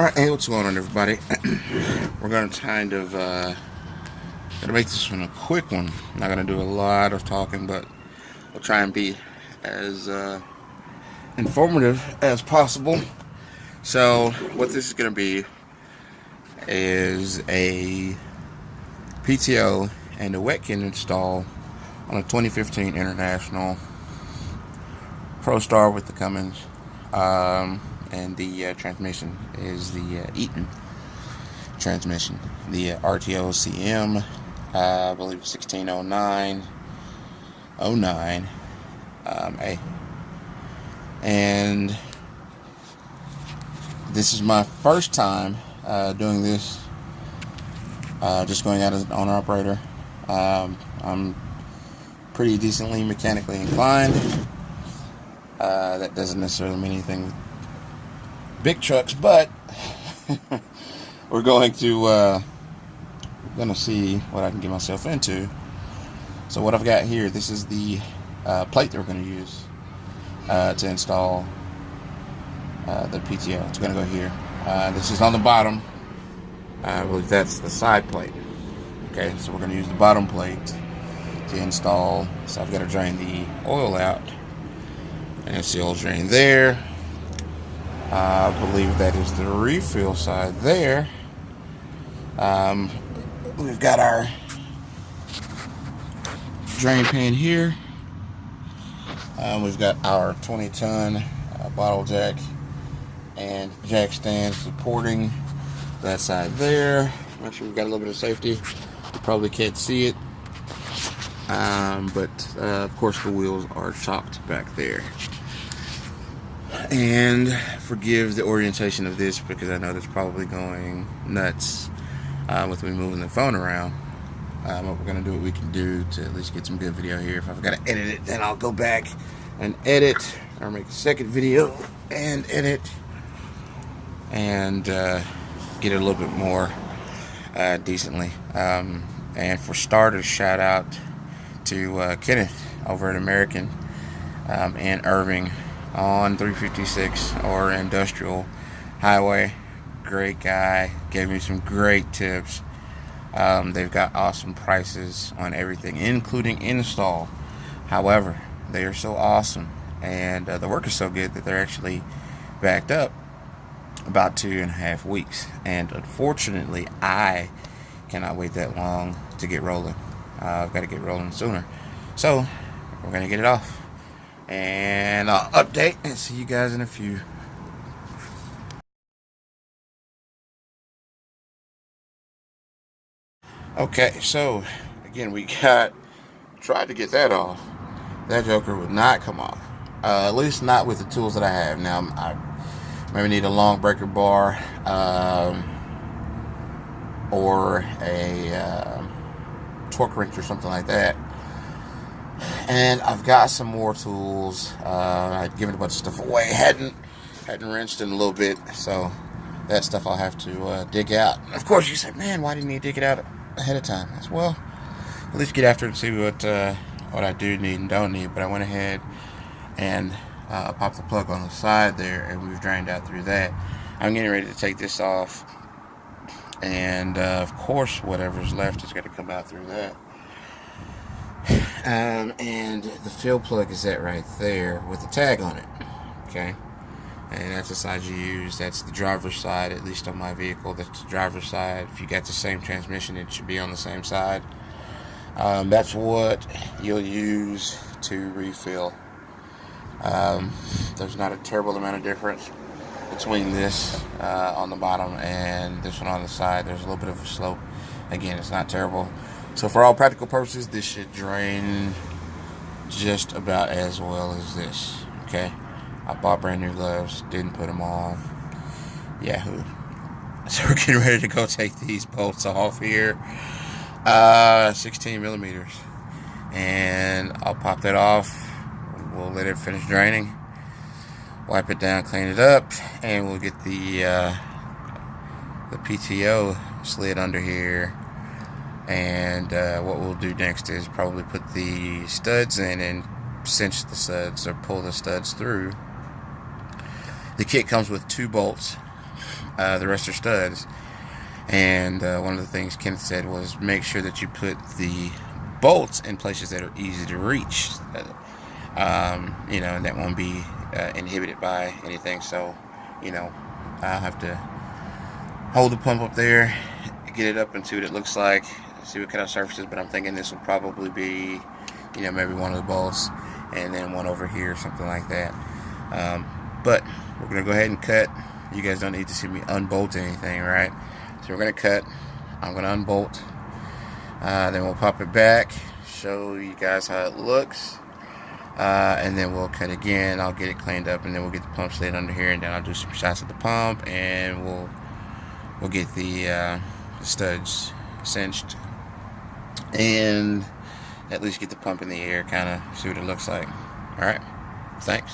Alright, hey, what's going on, everybody? We're going to gonna make this one a quick one. I'm not going to do a lot of talking, but we'll try and be as informative as possible. So, what this is going to be is a PTO and a wet kit install on a 2015 International prostar with the Cummins. And the transmission is the Eaton transmission, the RTO CM, I believe 1609 A. And this is my first time doing this, just going out as an owner operator. I'm pretty decently mechanically inclined. That doesn't necessarily mean anything with big trucks, but we're going to see what I can get myself into. So what I've got here, this is the plate that we're going to use to install the PTO. It's going to go here. This is on the bottom. I believe that's the side plate. Okay, so we're going to use the bottom plate to install. So I've got to drain the oil out, and it's the oil drain there. I believe that is the refill side there. We've got our drain pan here. We've got our 20-ton bottle jack and jack stand supporting that side there. Make sure we've got a little bit of safety. You probably can't see it, but of course the wheels are chopped back there. And forgive the orientation of this because I know that's probably going nuts with me moving the phone around. What we're going to do what we can do to at least get some good video here. If I've got to edit it, then I'll go back and edit, or make a second video and edit, and get it a little bit more decently. And for starters, shout out to Kenneth over at American in Irving on 356 or Industrial Highway. Great guy, gave me some great tips. They've got awesome prices on everything, including install. However, they are so awesome, and the work is so good that they're actually backed up about 2.5 weeks. And unfortunately, I cannot wait that long to get rolling. I've got to get rolling sooner. So we're gonna get it off, and I'll update and see you guys in a few. Okay, so again, we tried to get that off. That joker would not come off, at least not with the tools that I have. Now I maybe need a long breaker bar, or a torque wrench or something like that. And I've got some more tools. I'd given a bunch of stuff away, hadn't wrenched in a little bit, so that stuff I'll have to dig out. Of course, you say, man, why didn't you dig it out ahead of time? I said, well, at least get after it and see what I do need and don't need. But I went ahead and popped the plug on the side there, and we've drained out through that. I'm getting ready to take this off, and of course, whatever's left is going to come out through that. And the fill plug is that right there with the tag on it. Okay, and that's the side you use. That's the driver's side, at least on my vehicle. That's the driver's side. If you got the same transmission, it should be on the same side. That's what you'll use to refill. There's not a terrible amount of difference between this on the bottom and this one on the side. There's a little bit of a slope. Again, it's not terrible. So for all practical purposes, this should drain just about as well as this. Okay, I bought brand new gloves, didn't put them on. Yahoo! So we're getting ready to go take these bolts off here. 16 millimeters, and I'll pop that off. We'll let it finish draining, wipe it down, clean it up, and we'll get the PTO slid under here. And what we'll do next is probably put the studs in and cinch the studs or pull the studs through. The kit comes with 2 bolts, the rest are studs. And one of the things Kenneth said was make sure that you put the bolts in places that are easy to reach. You know, and that won't be inhibited by anything. So, you know, I'll have to hold the pump up there, get it up and see what it looks like, see what kind of surfaces. But I'm thinking this will probably be, you know, maybe one of the bolts and then one over here, something like that. But we're gonna go ahead and cut. You guys don't need to see me unbolt anything, right? So we're gonna cut. I'm gonna unbolt. Then we'll pop it back, show you guys how it looks, and then we'll cut again. I'll get it cleaned up, and then we'll get the pump slid under here, and then I'll do some shots at the pump, and we'll get the studs cinched, and at least get the pump in the air, kind of see what it looks like. All right, thanks.